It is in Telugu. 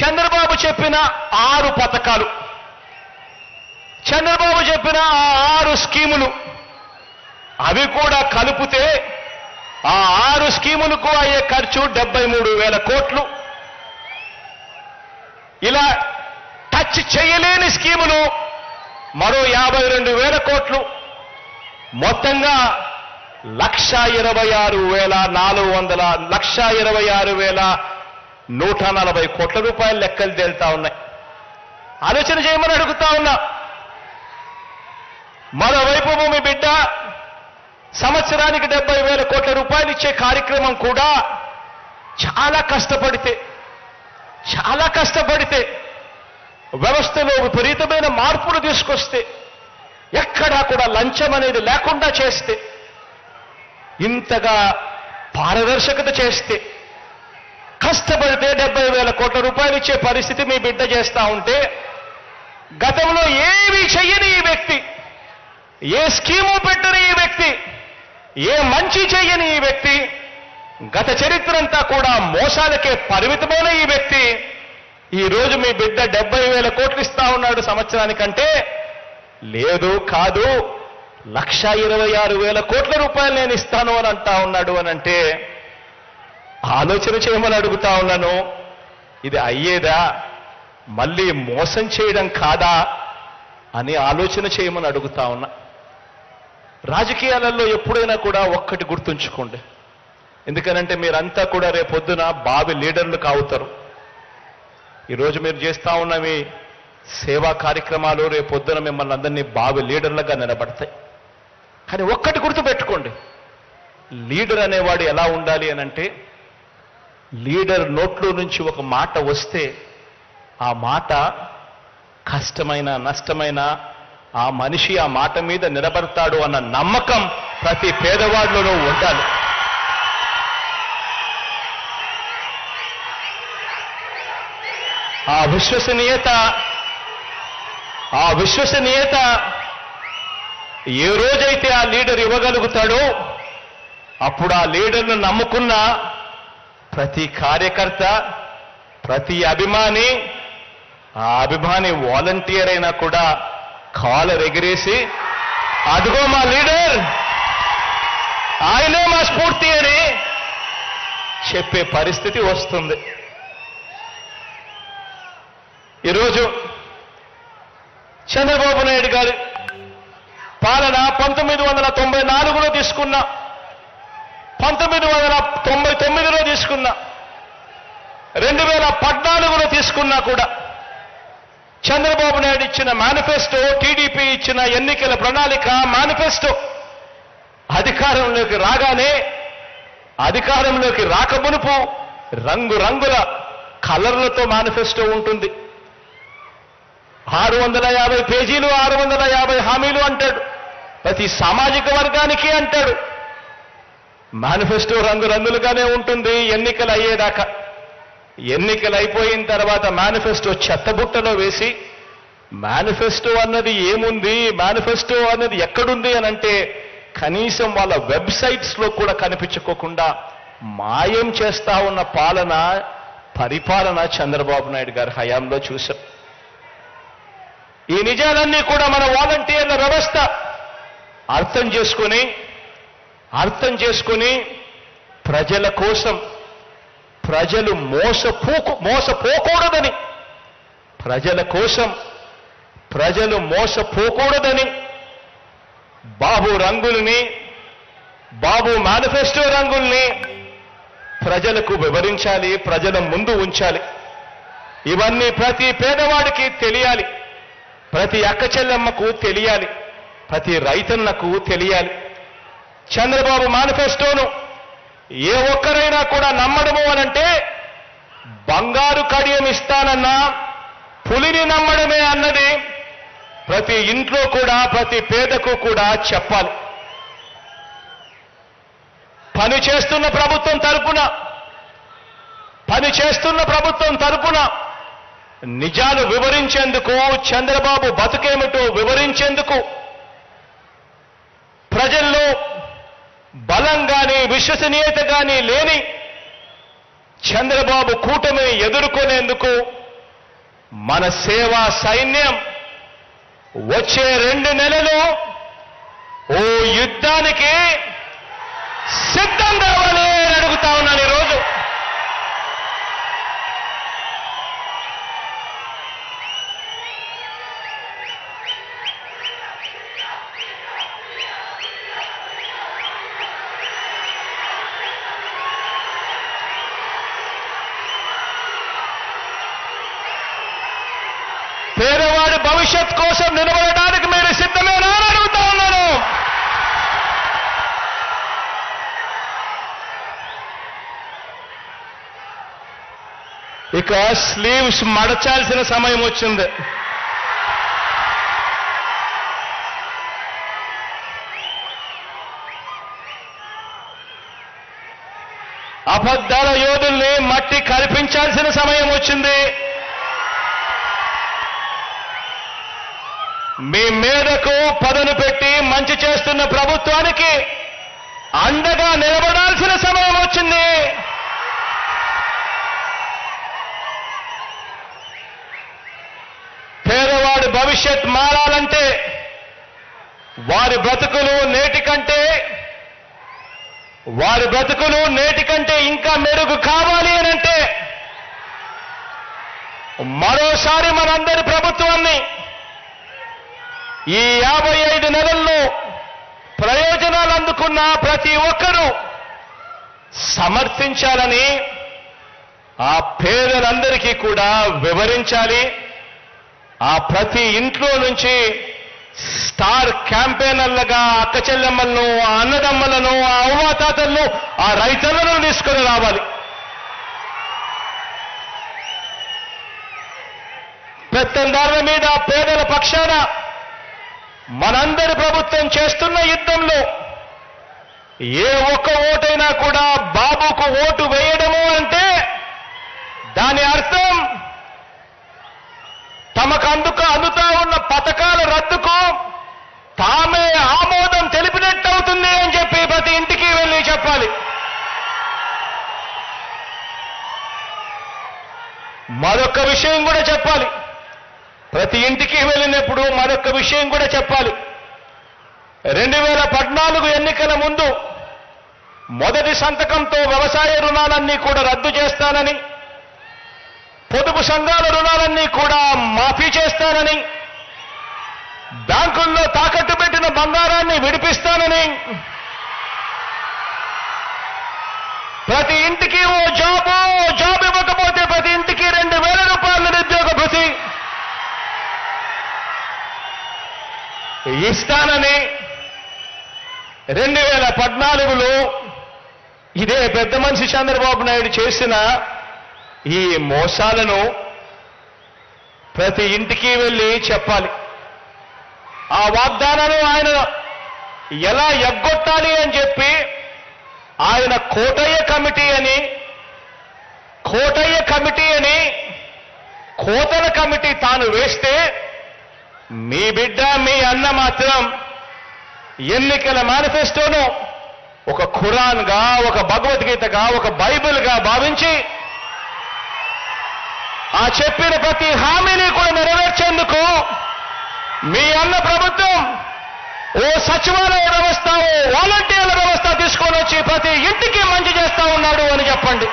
చంద్రబాబు చెప్పిన 6 పథకాలు, చంద్రబాబు చెప్పిన ఆ 6 స్కీములు, అవి కూడా కలిపితే ఆ 6 స్కీములకు అయ్యే ఖర్చు 73,000 కోట్లు. ఇలా టచ్ చేయలేని స్కీములు మరో 52,000 కోట్లు. మొత్తంగా 1,26,140 కోట్ల రూపాయల లెక్కలు తేలుతా ఉన్నాయి. ఆలోచన చేయమని అడుగుతా ఉన్నా. మరోవైపు మీ బిడ్డ సంవత్సరానికి 70,000 కోట్ల రూపాయలు ఇచ్చే కార్యక్రమం కూడా చాలా కష్టపడితే వ్యవస్థలో విపరీతమైన మార్పులు తీసుకొస్తే, ఎక్కడా కూడా లంచం అనేది లేకుండా చేస్తే, ఇంతగా పారదర్శకత చేస్తే, కష్టపడితే 70,000 కోట్ల రూపాయలు ఇచ్చే పరిస్థితి మీ బిడ్డ చేస్తా ఉంటే, గతంలో ఏమీ చెయ్యని ఈ వ్యక్తి, ఏ స్కీము పెట్టని ఈ వ్యక్తి, ఏ మంచి చెయ్యని ఈ వ్యక్తి, గత చరిత్రంతా కూడా మోసాలకే పరిమితమైన ఈ వ్యక్తి ఈ రోజు మీ బిడ్డ 70,000 కోట్లు ఇస్తా ఉన్నాడు సంవత్సరానికంటే, లేదు కాదు 1,26,000 కోట్ల రూపాయలు నేను ఇస్తాను అని అంటా ఉన్నాడు అని అంటే, ఆలోచన చేయమని అడుగుతా ఉన్నాను. ఇది అయ్యేదా? మళ్ళీ మోసం చేయడం కాదా అని ఆలోచన చేయమని అడుగుతా ఉన్నా. రాజకీయాలలో ఎప్పుడైనా కూడా ఒక్కటి గుర్తుంచుకోండి. ఎందుకనంటే మీరంతా కూడా రేపొద్దున బావి లీడర్లు కావుతారు. ఈరోజు మీరు చేస్తా ఉన్నవి సేవా కార్యక్రమాలు రేపొద్దున మిమ్మల్ని అందరినీ బావి లీడర్లుగా నిలబడతాయి. కానీ ఒక్కటి గుర్తుపెట్టుకోండి, లీడర్ అనేవాడు ఎలా ఉండాలి అనంటే, లీడర్ నోట్లో నుంచి ఒక మాట వస్తే ఆ మాట కష్టమైన నష్టమైన ఆ మనిషి ఆ మాట మీద నిలబడతాడు అన్న నమ్మకం ప్రతి పేదవాడిలోనూ ఉండాలి. ఆ విశ్వసనీయత ఏ రోజైతే ఆ లీడర్ ఇవ్వగలుగుతాడో అప్పుడు ఆ లీడర్ను నమ్ముకున్న ప్రతి కార్యకర్త, ప్రతి అభిమాని, ఆ అభిమాని వాలంటీర్ అయినా కూడా కాలర్ ఎగిరేసి అదిగో మా లీడర్, ఆయనే మా స్ఫూర్తి అని చెప్పే పరిస్థితి వస్తుంది. ఈరోజు చంద్రబాబు నాయుడు గారి పాలన 1994లో తీసుకున్నా, 1999లో తీసుకున్నా, 2014లో తీసుకున్నా కూడా చంద్రబాబు నాయుడు ఇచ్చిన మేనిఫెస్టో, టీడీపీ ఇచ్చిన ఎన్నికల ప్రణాళిక మేనిఫెస్టో అధికారంలోకి రాకమునుపు రంగురంగుల కలర్లతో మేనిఫెస్టో ఉంటుంది. 650 పేజీలు, 650 హామీలు అంటాడు. ప్రతి సామాజిక వర్గానికి అంటాడు. మేనిఫెస్టో రంగురంగులుగానే ఉంటుంది ఎన్నికలు అయ్యేదాకా. ఎన్నికలు అయిపోయిన తర్వాత మేనిఫెస్టో చెత్తబుట్టలో వేసి, మేనిఫెస్టో అన్నది ఏముంది, మేనిఫెస్టో అన్నది ఎక్కడుంది అని అంటే కనీసం వాళ్ళ వెబ్సైట్స్లో కూడా కనిపించుకోకుండా మాయం చేస్తా ఉన్న పరిపాలన చంద్రబాబు నాయుడు గారి హయాంలో చూశాం. ఈ నిజాలన్నీ కూడా మన వాలంటీర్ల వ్యవస్థ అర్థం చేసుకొని ప్రజల కోసం, ప్రజలు మోసపోకూడదని, ప్రజల కోసం ప్రజలు మోసపోకూడదని బాబు మేనిఫెస్టో రంగుల్ని ప్రజలకు వివరించాలి, ప్రజల ముందు ఉంచాలి. ఇవన్నీ ప్రతి పేదవాడికి తెలియాలి, ప్రతి అక్క చెల్లెమ్మకు తెలియాలి, ప్రతి రైతన్నకు తెలియాలి. చంద్రబాబు మేనిఫెస్టోను ఏ ఒక్కరైనా కూడా నమ్మడము అనంటే బంగారు కడియం ఇస్తానన్నా పులిని నమ్మడమే అన్నది ప్రతి ఇంట్లో కూడా, ప్రతి పేదకు కూడా చెప్పాలి. పనిచేస్తున్న ప్రభుత్వం తరపున నిజాలు వివరించేందుకు, చంద్రబాబు బతుకేమిటో వివరించేందుకు, ప్రజల్లో బలం గాని విశ్వసనీయత గాని లేని చంద్రబాబు కూటమిని ఎదుర్కొనేందుకు మన సేవా సైన్యం వచ్చే 2 నెలలు ఓ యుద్ధానికి సిద్ధం కావాలి అని అడుగుతా ఉన్నాను ఈరోజు. పేదవాడి భవిష్యత్ కోసం నిలబడడానికి మీరు సిద్ధమేనా అని అడుగుతా ఉన్నాను. ఇక స్లీవ్స్ మడచాల్సిన సమయం వచ్చింది. అబద్ధాల యోధుల్ని మట్టి కల్పించాల్సిన సమయం వచ్చింది. మీ మీదకు పదను పెట్టి మంచి చేస్తున్న ప్రభుత్వానికి అండగా నిలబడాల్సిన సమయం వచ్చింది. పేదవాడి భవిష్యత్ మారాలంటే, వారి బ్రతుకులు నేటి కంటే ఇంకా మెరుగు కావాలి అనంటే మరోసారి మనందరి ప్రభుత్వాన్ని ఈ 55 నెలల్లో ప్రయోజనాలు అందుకున్న ప్రతి ఒక్కరూ సమర్థించాలని, ఆ పేదలందరికీ కూడా వివరించాలి. ఆ ప్రతి ఇంట్లో నుంచి స్టార్ క్యాంపెయినర్లుగా అక్క చెల్లెమ్మలను, ఆ అన్నదమ్మలను, ఆ అవ్వాతాతలను, ఆ రైతులను తీసుకొని రావాలి. పెత్తందారుల మీద పేదల పక్షాన మనందరి ప్రభుత్వం చేస్తున్న యుద్ధంలో ఏ ఒక్క ఓటైనా కూడా బాబుకు ఓటు వేయడము అంటే దాని అర్థం తమకు అందుతా ఉన్న పథకాల రద్దుకు తామే ఆమోదం తెలిపినట్టు అవుతుంది అని చెప్పి ప్రతి ఇంటికి వెళ్ళి చెప్పాలి. మరొక విషయం కూడా చెప్పాలి. ప్రతి ఇంటికి వెళ్ళినప్పుడు మరొక విషయం కూడా చెప్పాలి. 2014 ఎన్నికల ముందు మొదటి సంతకంతో వ్యవసాయ రుణాలన్నీ కూడా రద్దు చేస్తానని, పొదుపు సంఘాల రుణాలన్నీ కూడా మాఫీ చేస్తానని, బ్యాంకుల్లో తాకట్టు పెట్టిన బంగారాన్ని విడిపిస్తానని, ప్రతి ఇంటికి ఓ జాబ్ ఇవ్వకపోతే ప్రతి ఇంటికి 2,000 రూపాయల నిరుద్యోగ భృతి ఇస్తానని 2014లో ఇదే పెద్ద మనిషి చంద్రబాబు నాయుడు చేసిన ఈ మోసాలను ప్రతి ఇంటికి వెళ్ళి చెప్పాలి. ఆ వాగ్దానాలను ఆయన ఎలా ఎగ్గొట్టాలి అని చెప్పి ఆయన కోటయ్య కమిటీ అని కోతల కమిటీ తాను వేస్తే, మీ బిడ్డ మీ అన్న మాత్రం ఎన్నికల మేనిఫెస్టోను ఒక ఖురాన్గా, ఒక భగవద్గీతగా, ఒక బైబిల్గా భావించి ఆ చెప్పిన ప్రతి హామీని కూడా నెరవేర్చేందుకు మీ అన్న ప్రభుత్వం ఓ సచివాలయ వ్యవస్థ, ఓ వాలంటీర్ల వ్యవస్థ తీసుకొని వచ్చి ప్రతి ఇంటికి మంచి చేస్తా ఉన్నాడు అని చెప్పండి.